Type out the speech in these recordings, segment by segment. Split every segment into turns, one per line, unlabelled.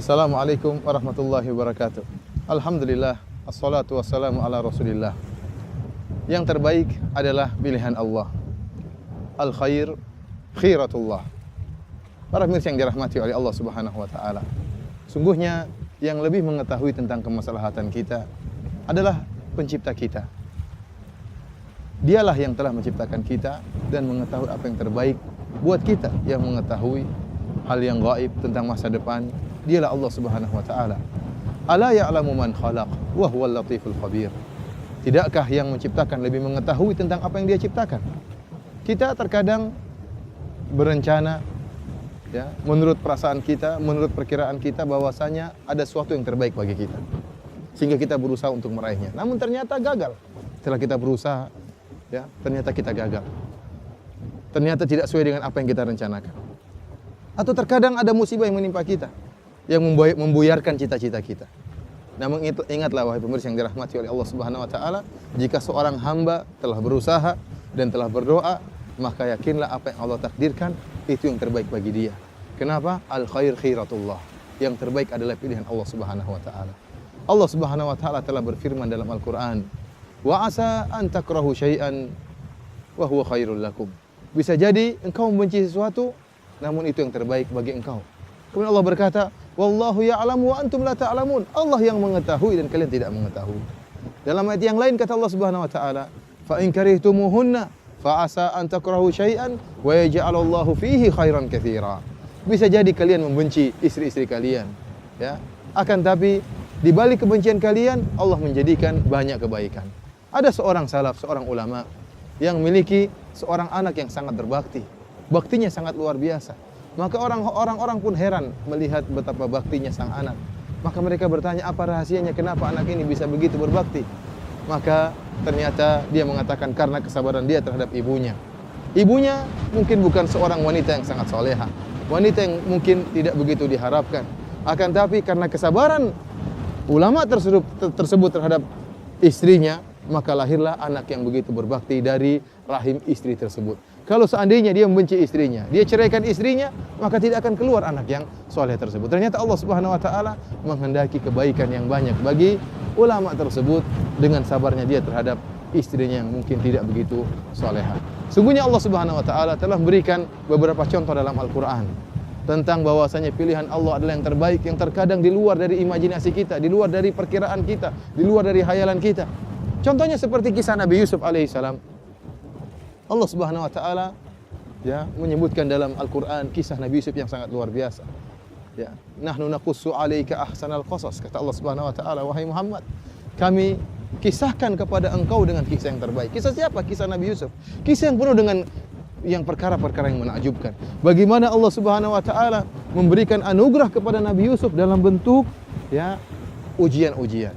Assalamualaikum warahmatullahi wabarakatuh. Alhamdulillah, assalatu wassalamu ala rasulillah. Yang terbaik adalah pilihan Allah. Al-khair khiratullah. Para pemirsa yang dirahmati oleh Allah Subhanahu wa taala. Sungguhnya yang lebih mengetahui tentang kemaslahatan kita adalah pencipta kita. Dialah yang telah menciptakan kita dan mengetahui apa yang terbaik buat kita, yang mengetahui hal yang gaib tentang masa depan. Dialah Allah Subhanahu wa taala. Ala ya'lamu man khalaq wa huwal latiful khabir. Tidakkah yang menciptakan lebih mengetahui tentang apa yang Dia ciptakan? Kita terkadang berencana, ya, menurut perasaan kita, menurut perkiraan kita bahwasanya ada sesuatu yang terbaik bagi kita, sehingga kita berusaha untuk meraihnya. Namun ternyata gagal. Setelah kita berusaha, ya, ternyata kita gagal. Ternyata tidak sesuai dengan apa yang kita rencanakan. Atau terkadang ada musibah yang menimpa kita, yang membuyarkan cita-cita kita. Namun ingatlah wahai pemirsa yang dirahmati oleh Allah Subhanahu wa taala, jika seorang hamba telah berusaha dan telah berdoa, maka yakinlah apa yang Allah takdirkan itu yang terbaik bagi dia. Kenapa? Al khair khiratullah. Yang terbaik adalah pilihan Allah Subhanahu wa taala. Allah Subhanahu wa taala telah berfirman dalam Al-Qur'an, "Wa asa an takrahu syai'an wa huwa khairul lakum." Bisa jadi engkau membenci sesuatu, namun itu yang terbaik bagi engkau. Kemudian Allah berkata, "Wallahu ya'lamu wa antum la ta'lamun." Allah yang mengetahui dan kalian tidak mengetahui. Dalam ayat yang lain kata Allah Subhanahu wa taala, "Fa in karihtumuhunna fa asa an takrahu syai'an wa yaj'alallahu fihi khairan katsira." Bisa jadi kalian membenci istri-istri kalian, ya. Akan tapi di balik kebencian kalian Allah menjadikan banyak kebaikan. Ada seorang salaf, seorang ulama yang memiliki seorang anak yang sangat berbakti. Baktinya sangat luar biasa. Maka orang-orang pun heran melihat betapa baktinya sang anak. Maka mereka bertanya, apa rahasianya, kenapa anak ini bisa begitu berbakti? Maka ternyata dia mengatakan karena kesabaran dia terhadap ibunya. Ibunya mungkin bukan seorang wanita yang sangat soleha, wanita yang mungkin tidak begitu diharapkan. Akan tapi karena kesabaran ulama tersebut terhadap istrinya, maka lahirlah anak yang begitu berbakti dari rahim istri tersebut. Kalau seandainya dia membenci istrinya, dia ceraikan istrinya, maka tidak akan keluar anak yang soleh tersebut. Ternyata Allah Subhanahu wa taala menghendaki kebaikan yang banyak bagi ulama tersebut dengan sabarnya dia terhadap istrinya yang mungkin tidak begitu soleha. Sungguhnya Allah Subhanahu wa taala telah memberikan beberapa contoh dalam Al-Qur'an tentang bahwasanya pilihan Allah adalah yang terbaik, yang terkadang di luar dari imajinasi kita, di luar dari perkiraan kita, di luar dari hayalan kita. Contohnya seperti kisah Nabi Yusuf alaihissalam. Allah Subhanahu wa taala, ya, menyebutkan dalam Al-Qur'an kisah Nabi Yusuf yang sangat luar biasa. Ya, nahnu naqussu 'alaika ahsanal qasas, kata Allah Subhanahu wa taala, wahai Muhammad, kami kisahkan kepada engkau dengan kisah yang terbaik. Kisah siapa? Kisah Nabi Yusuf. Kisah yang penuh dengan perkara-perkara yang menakjubkan. Bagaimana Allah Subhanahu wa taala memberikan anugerah kepada Nabi Yusuf dalam bentuk, ya, ujian-ujian.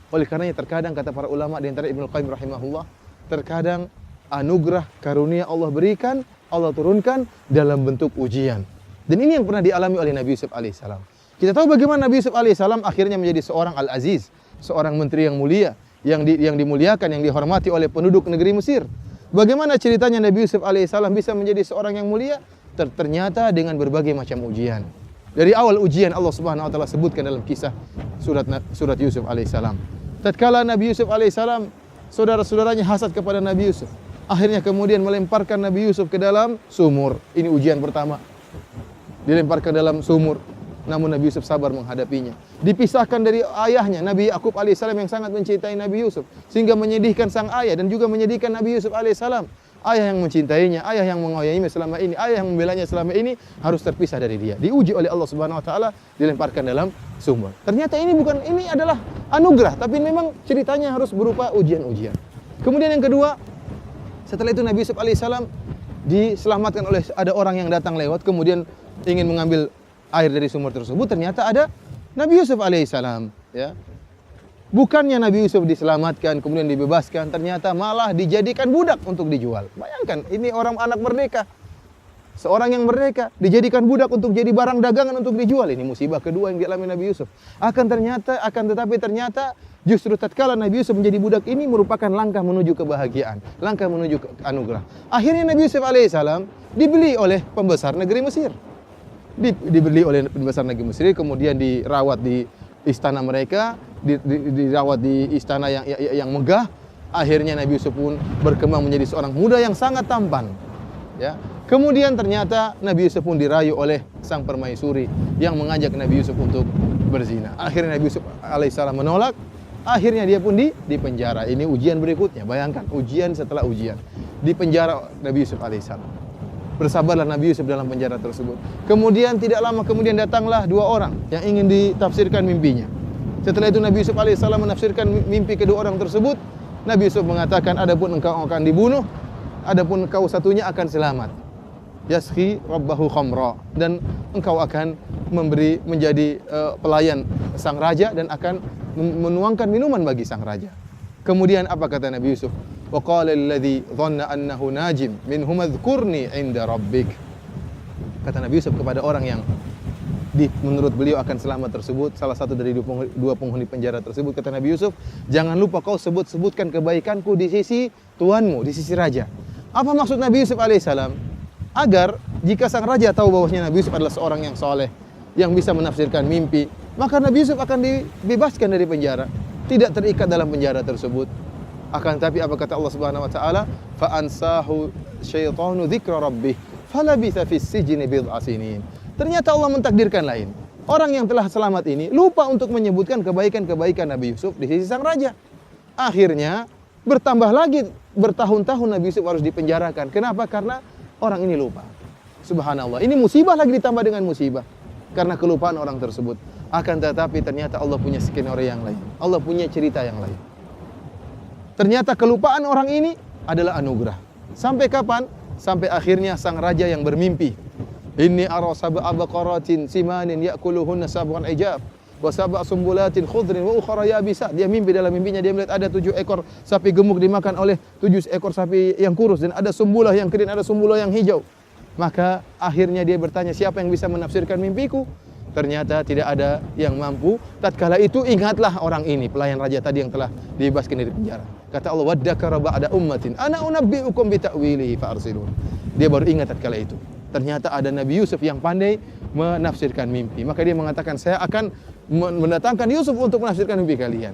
Oleh karenanya terkadang kata para ulama di antara Ibnu Qayyim rahimahullah, terkadang anugerah karunia Allah berikan, Allah turunkan dalam bentuk ujian. Dan ini yang pernah dialami oleh Nabi Yusuf alaihissalam. Kita tahu bagaimana Nabi Yusuf alaihissalam akhirnya menjadi seorang Al-Aziz, seorang menteri yang mulia, yang dimuliakan, yang dihormati oleh penduduk negeri Mesir. Bagaimana ceritanya Nabi Yusuf alaihissalam bisa menjadi seorang yang mulia? Ternyata dengan berbagai macam ujian. Dari awal ujian Allah Subhanahu wa taala sebutkan dalam kisah surat Yusuf alaihissalam. Tatkala Nabi Yusuf alaihissalam, saudara-saudaranya hasad kepada Nabi Yusuf. Akhirnya kemudian melemparkan Nabi Yusuf ke dalam sumur. Ini ujian pertama. Dilemparkan dalam sumur. Namun Nabi Yusuf sabar menghadapinya. Dipisahkan dari ayahnya, Nabi Yakub alaihissalam yang sangat mencintai Nabi Yusuf. Sehingga menyedihkan sang ayah dan juga menyedihkan Nabi Yusuf alaihissalam. Ayah yang mencintainya, ayah yang mengayominya selama ini, ayah yang membelanya selama ini harus terpisah dari dia. Diuji oleh Allah Subhanahu wa taala, dilemparkan dalam sumur. Ternyata ini adalah anugerah, tapi memang ceritanya harus berupa ujian-ujian. Kemudian yang kedua, setelah itu Nabi Yusuf alaihissalam diselamatkan oleh ada orang yang datang lewat, kemudian ingin mengambil air dari sumur tersebut. Ternyata ada Nabi Yusuf alaihissalam, ya. Bukannya Nabi Yusuf diselamatkan kemudian dibebaskan, ternyata malah dijadikan budak untuk dijual. Bayangkan, ini orang anak merdeka, seorang yang merdeka dijadikan budak untuk jadi barang dagangan untuk dijual. Ini musibah kedua yang dialami Nabi Yusuf. Tetapi ternyata justru tatkala Nabi Yusuf menjadi budak ini merupakan langkah menuju kebahagiaan, langkah menuju ke anugerah. Akhirnya Nabi Yusuf alaihissalam dibeli oleh pembesar negeri Mesir. dibeli oleh pembesar negeri Mesir, kemudian dirawat di istana mereka, dirawat di istana yang megah. Akhirnya Nabi Yusuf pun berkembang menjadi seorang muda yang sangat tampan. Ya. Kemudian ternyata Nabi Yusuf pun dirayu oleh sang permaisuri yang mengajak Nabi Yusuf untuk berzina. Akhirnya Nabi Yusuf alaihissalam menolak. Akhirnya dia pun di penjara. Ini ujian berikutnya. Bayangkan ujian setelah ujian. Di penjara Nabi Yusuf alaihissalam. Bersabarlah Nabi Yusuf dalam penjara tersebut. Kemudian tidak lama kemudian datanglah dua orang yang ingin ditafsirkan mimpinya. Setelah itu Nabi Yusuf alaihissalam menafsirkan mimpi kedua orang tersebut. Nabi Yusuf mengatakan, adapun engkau akan dibunuh, adapun engkau satunya akan selamat. Yaskhi rabbahu khamra, dan engkau akan menjadi pelayan sang raja dan akan menuangkan minuman bagi sang raja. Kemudian apa kata Nabi Yusuf? Wa qala alladhi dhanna annahu najim minhum adhkurni 'inda rabbik. Kata Nabi Yusuf kepada orang yang menurut beliau akan selamat tersebut, salah satu dari dua penghuni penjara tersebut, kata Nabi Yusuf, jangan lupa kau sebutkan kebaikanku di sisi tuanmu, di sisi raja. Apa maksud Nabi Yusuf alaihissalam? Agar jika sang raja tahu bahwasanya Nabi Yusuf adalah seorang yang soleh, yang bisa menafsirkan mimpi, maka Nabi Yusuf akan dibebaskan dari penjara, tidak terikat dalam penjara tersebut. Akan tapi apa kata Allah Subhanahu wa taala? Fa ansahu syaitanu dzikra rabbih falabitha fis sijni bid'a sinin. Ternyata Allah mentakdirkan lain. Orang yang telah selamat ini lupa untuk menyebutkan kebaikan-kebaikan Nabi Yusuf di sisi sang raja. Akhirnya bertambah lagi bertahun-tahun Nabi Yusuf harus dipenjarakan. Kenapa? Karena orang ini lupa. Subhanallah. Ini musibah lagi ditambah dengan musibah karena kelupaan orang tersebut. Akan tetapi ternyata Allah punya skenario yang lain. Allah punya cerita yang lain. Ternyata kelupaan orang ini adalah anugerah. Sampai kapan? Sampai akhirnya sang raja yang bermimpi. Inni ara sab'a baqaratin simanin ya'kuluhunna sab'un ijab wa sab'a sumbulatin khudrin wa ukhra yabisat. Dia mimpi, dalam mimpinya dia melihat ada 7 ekor sapi gemuk dimakan oleh 7 ekor sapi yang kurus, dan ada sumbulah yang kering, ada sumbulah yang hijau. Maka akhirnya dia bertanya, siapa yang bisa menafsirkan mimpiku? Ternyata tidak ada yang mampu. Tatkala itu ingatlah orang ini, pelayan raja tadi yang telah dibebaskan dari penjara. Kata Allah, waddakara ba'da ummatin ana unabbi'ukum bi ta'wilihi fa'arsilun. Dia baru ingat tatkala itu. Ternyata ada Nabi Yusuf yang pandai menafsirkan mimpi. Maka dia mengatakan, saya akan mendatangkan Yusuf untuk menafsirkan mimpi kalian.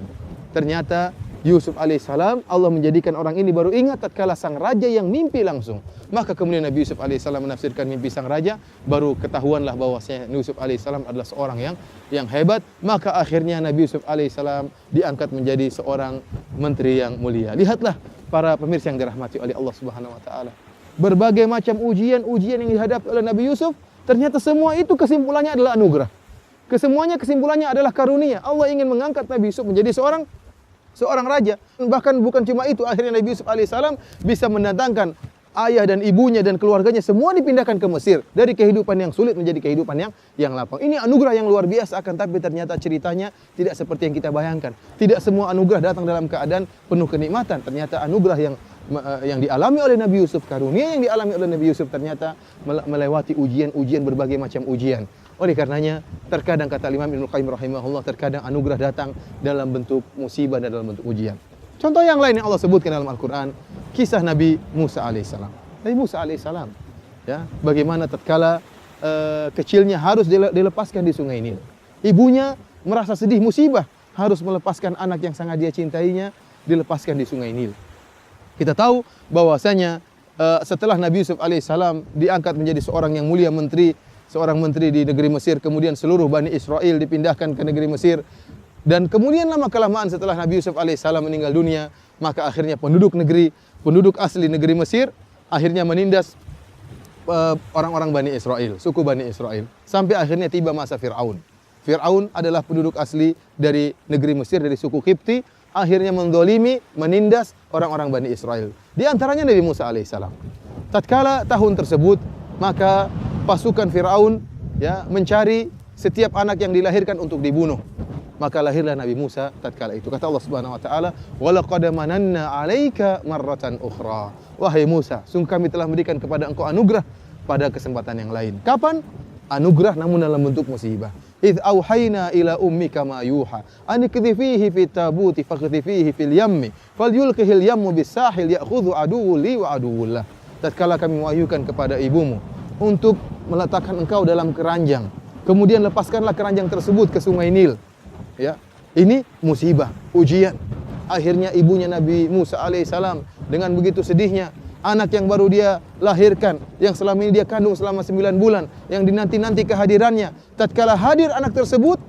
Ternyata Yusuf alaihissalam, Allah menjadikan orang ini baru ingat tatkala sang raja yang mimpi langsung. Maka kemudian Nabi Yusuf alaihissalam menafsirkan mimpi sang raja, baru ketahuanlah bahwasanya Yusuf alaihissalam adalah seorang yang hebat. Maka akhirnya Nabi Yusuf alaihissalam diangkat menjadi seorang menteri yang mulia. Lihatlah para pemirsa yang dirahmati oleh Allah Subhanahu wa taala. Berbagai macam ujian yang dihadapi oleh Nabi Yusuf, ternyata semua itu kesimpulannya adalah anugerah. Kesimpulannya adalah karunia. Allah ingin mengangkat Nabi Yusuf menjadi seorang raja. Bahkan bukan cuma itu, akhirnya Nabi Yusuf alaihissalam bisa mendatangkan ayah dan ibunya dan keluarganya semua dipindahkan ke Mesir, dari kehidupan yang sulit menjadi kehidupan yang lapang. Ini anugerah yang luar biasa, akan tapi ternyata ceritanya tidak seperti yang kita bayangkan. Tidak semua anugerah datang dalam keadaan penuh kenikmatan. Ternyata anugerah yang dialami oleh Nabi Yusuf, karunia yang dialami oleh Nabi Yusuf ternyata melewati ujian berbagai macam ujian. Oleh karenanya terkadang kata Imam Ibnu Qayyim rahimahullah, terkadang anugerah datang dalam bentuk musibah dan dalam bentuk ujian. Contoh yang lain yang Allah sebutkan dalam Al-Quran, kisah Nabi Musa alaihissalam. Nabi Musa alaihissalam, ya, bagaimana tatkala kecilnya harus dilepaskan di Sungai Nil. Ibunya merasa sedih, musibah, harus melepaskan anak yang sangat dia cintainya, dilepaskan di Sungai Nil. Kita tahu bahwasanya setelah Nabi Yusuf alaihissalam diangkat menjadi seorang yang mulia, seorang menteri di negeri Mesir, kemudian seluruh Bani Israel dipindahkan ke negeri Mesir. Dan kemudian lama-kelamaan setelah Nabi Yusuf alaihissalam meninggal dunia, maka akhirnya penduduk asli negeri Mesir akhirnya menindas orang-orang Bani Israel, suku Bani Israel. Sampai akhirnya tiba masa Fir'aun. Fir'aun adalah penduduk asli dari negeri Mesir, dari suku Qibti, akhirnya mendolimi, menindas orang-orang Bani Israel. Di antaranya Nabi Musa alaihissalam. Tatkala tahun tersebut, maka pasukan Fir'aun mencari setiap anak yang dilahirkan untuk dibunuh. Maka lahirlah Nabi Musa tatkala itu. Kata Allah Subhanahu wa taala, "Wa laqad mananna 'alaika marratan ukhra." Wahai Musa, sungguh kami telah memberikan kepada engkau anugerah pada kesempatan yang lain. Kapan? Anugerah namun dalam bentuk musibah. "Idz auhayna ila ummika ma yuha, an ikdhifihi fit tabuti fakhdhifihi fil yammi, falyulqihil yammu bis sahil ya'khudhu aduwwu li wa aduwwullah." Tatkala kami mewahyukan kepada ibumu untuk meletakkan engkau dalam keranjang. Kemudian lepaskanlah keranjang tersebut ke sungai Nil. Ya, ini musibah, ujian. Akhirnya ibunya Nabi Musa alaihissalam dengan begitu sedihnya, anak yang baru dia lahirkan, yang selama ini dia kandung selama 9 bulan, yang dinanti-nanti kehadirannya. Tatkala hadir anak tersebut,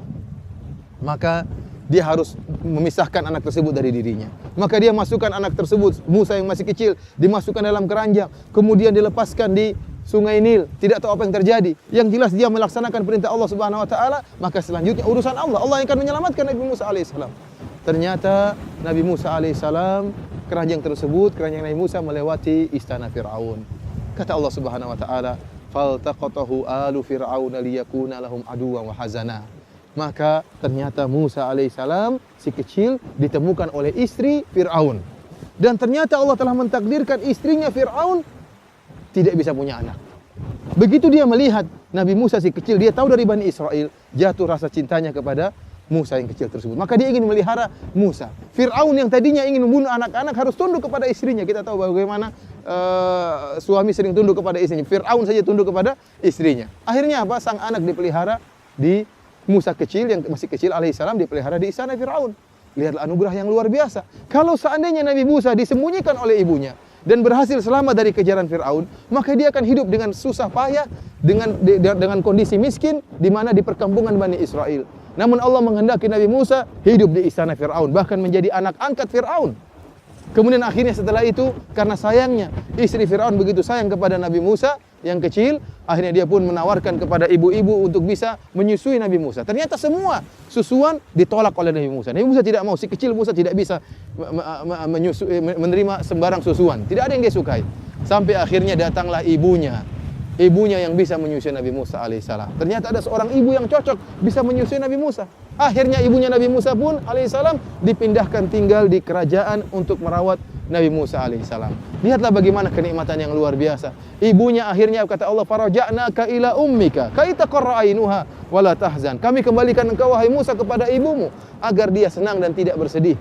maka dia harus memisahkan anak tersebut dari dirinya. Maka dia masukkan anak tersebut, Musa yang masih kecil, dimasukkan dalam keranjang, kemudian dilepaskan di sungai Nil. Tidak tahu apa yang terjadi. Yang jelas dia melaksanakan perintah Allah Subhanahu wa taala, maka selanjutnya urusan Allah. Allah yang akan menyelamatkan Nabi Musa alaihissalam. Ternyata Nabi Musa alaihissalam, keranjang tersebut, keranjang Nabi Musa melewati istana Fir'aun. Kata Allah Subhanahu wa taala, "Faltaqatahu alu fir'auna liyakuna lahum aduwwan wa hazana." Maka ternyata Musa alaihissalam si kecil ditemukan oleh istri Fir'aun. Dan ternyata Allah telah mentakdirkan istrinya Fir'aun tidak bisa punya anak. Begitu dia melihat Nabi Musa si kecil, dia tahu dari Bani Israel, jatuh rasa cintanya kepada Musa yang kecil tersebut. Maka dia ingin memelihara Musa. Fir'aun yang tadinya ingin membunuh anak-anak harus tunduk kepada istrinya. Kita tahu bagaimana suami sering tunduk kepada istrinya. Fir'aun saja tunduk kepada istrinya. Akhirnya apa? Sang anak dipelihara di Musa kecil yang masih kecil alaihissalam dipelihara di istana Fir'aun. Lihatlah anugerah yang luar biasa. Kalau seandainya Nabi Musa disembunyikan oleh ibunya dan berhasil selamat dari kejaran Fir'aun, maka dia akan hidup dengan susah payah, dengan kondisi miskin di mana di perkampungan Bani Israel. Namun Allah menghendaki Nabi Musa hidup di istana Fir'aun, bahkan menjadi anak angkat Fir'aun. Kemudian akhirnya setelah itu, karena sayangnya istri Fir'aun begitu sayang kepada Nabi Musa yang kecil, akhirnya dia pun menawarkan kepada ibu-ibu untuk bisa menyusui Nabi Musa. Ternyata semua susuan ditolak oleh Nabi Musa. Nabi Musa tidak mau, si kecil Musa tidak bisa menerima sembarang susuan. Tidak ada yang dia sukai. Sampai akhirnya datanglah ibunya yang bisa menyusui Nabi Musa alaihissalam. Ternyata ada seorang ibu yang cocok bisa menyusui Nabi Musa. Akhirnya ibunya Nabi Musa pun alaihissalam dipindahkan tinggal di kerajaan untuk merawat Nabi Musa alaihissalam. Lihatlah bagaimana kenikmatan yang luar biasa. Ibunya akhirnya kata Allah, "Faraja'naka ila ummika kai taqarra ainuha wala tahzan." Kami kembalikan engkau wahai Musa kepada ibumu agar dia senang dan tidak bersedih.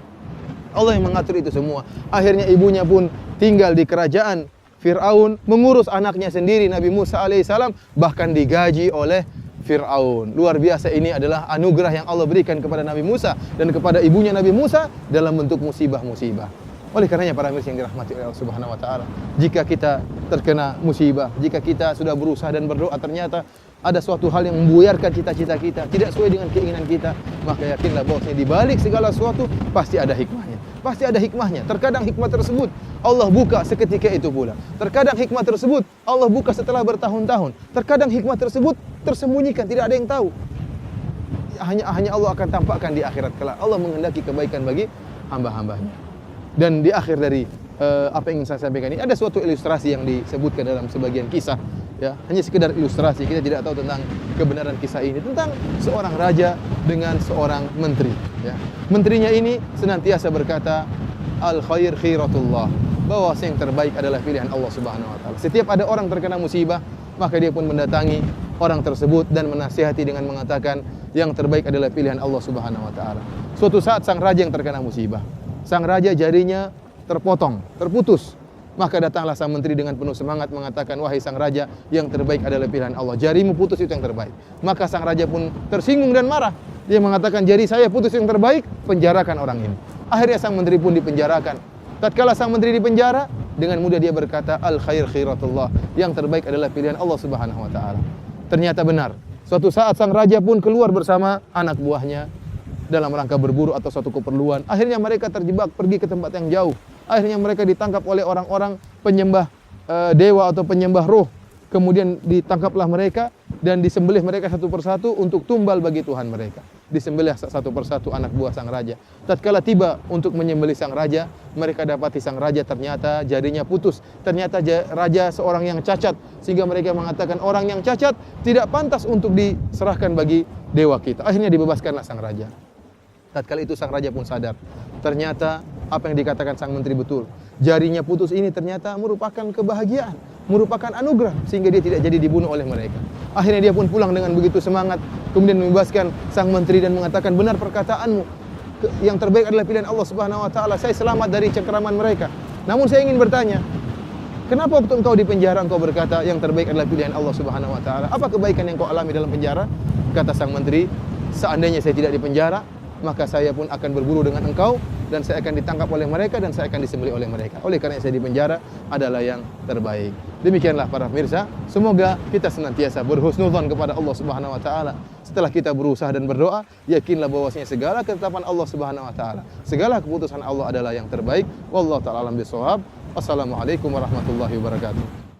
Allah yang mengatur itu semua. Akhirnya ibunya pun tinggal di kerajaan Fir'aun, mengurus anaknya sendiri Nabi Musa alaihissalam, bahkan digaji oleh Fir'aun. Luar biasa, ini adalah anugerah yang Allah berikan kepada Nabi Musa dan kepada ibunya Nabi Musa dalam bentuk musibah-musibah. Oleh karenanya para mirsa yang dirahmati oleh Allah Subhanahu wa taala, jika kita terkena musibah, jika kita sudah berusaha dan berdoa ternyata ada suatu hal yang membuyarkan cita-cita kita, tidak sesuai dengan keinginan kita, maka yakinlah bahwasanya di balik segala sesuatu pasti ada hikmahnya. Pasti ada hikmahnya. Terkadang hikmah tersebut Allah buka seketika itu pula. Terkadang hikmah tersebut Allah buka setelah bertahun-tahun. Terkadang hikmah tersebut tersembunyikan, tidak ada yang tahu. Hanya Allah akan tampakkan di akhirat kelak. Allah menghendaki kebaikan bagi hamba-hambanya. Dan di akhir dari apa yang ingin saya sampaikan ini ada suatu ilustrasi yang disebutkan dalam sebagian kisah, ya, hanya sekedar ilustrasi, kita tidak tahu tentang kebenaran kisah ini, tentang seorang raja dengan seorang menteri, ya. Menterinya ini senantiasa berkata al khair khiratullah, bahwa yang terbaik adalah pilihan Allah Subhanahu wa taala. Setiap ada orang terkena musibah, maka dia pun mendatangi orang tersebut dan menasihati dengan mengatakan yang terbaik adalah pilihan Allah Subhanahu wa taala. Suatu saat sang raja yang terkena musibah, sang raja jarinya terputus. Maka datanglah sang menteri dengan penuh semangat mengatakan, wahai sang raja, yang terbaik adalah pilihan Allah. Jarimu putus itu yang terbaik. Maka sang raja pun tersinggung dan marah. Dia mengatakan, jari saya putus yang terbaik, penjarakan orang ini. Akhirnya sang menteri pun dipenjarakan. Tatkala sang menteri dipenjara, dengan mudah dia berkata, al khair khiratullah, yang terbaik adalah pilihan Allah Subhanahu wa taala. Ternyata benar. Suatu saat sang raja pun keluar bersama anak buahnya dalam rangka berburu atau suatu keperluan. Akhirnya mereka terjebak pergi ke tempat yang jauh. Akhirnya mereka ditangkap oleh orang-orang penyembah dewa atau penyembah roh. Kemudian ditangkaplah mereka dan disembelih mereka satu persatu untuk tumbal bagi Tuhan mereka. Disembelih satu persatu anak buah sang raja. Tatkala tiba untuk menyembelih sang raja, mereka dapati sang raja ternyata jarinya putus. Ternyata raja seorang yang cacat, sehingga mereka mengatakan orang yang cacat tidak pantas untuk diserahkan bagi dewa kita. Akhirnya dibebaskanlah sang raja. Tatkala itu sang raja pun sadar, ternyata apa yang dikatakan sang menteri betul. Jarinya putus ini ternyata merupakan kebahagiaan, merupakan anugerah, sehingga dia tidak jadi dibunuh oleh mereka. Akhirnya dia pun pulang dengan begitu semangat, kemudian membebaskan sang menteri dan mengatakan, benar perkataanmu, yang terbaik adalah pilihan Allah Subhanahu wa taala. Saya selamat dari cengkeraman mereka. Namun saya ingin bertanya, Kenapa waktu engkau di penjara engkau berkata yang terbaik adalah pilihan Allah Subhanahu wa taala? Apa kebaikan yang kau alami dalam penjara? Kata sang menteri, seandainya saya tidak di penjara, maka saya pun akan berburu dengan engkau dan saya akan ditangkap oleh mereka dan saya akan disembelih oleh mereka. Oleh karena saya di penjara adalah yang terbaik. Demikianlah para pemirsa, semoga kita senantiasa berhusnudzon kepada Allah Subhanahu wa taala. Setelah kita berusaha dan berdoa, yakinlah bahwasanya segala ketetapan Allah Subhanahu wa taala, segala keputusan Allah adalah yang terbaik. Wallahu taala alam bisawab. Wassalamualaikum warahmatullahi wabarakatuh.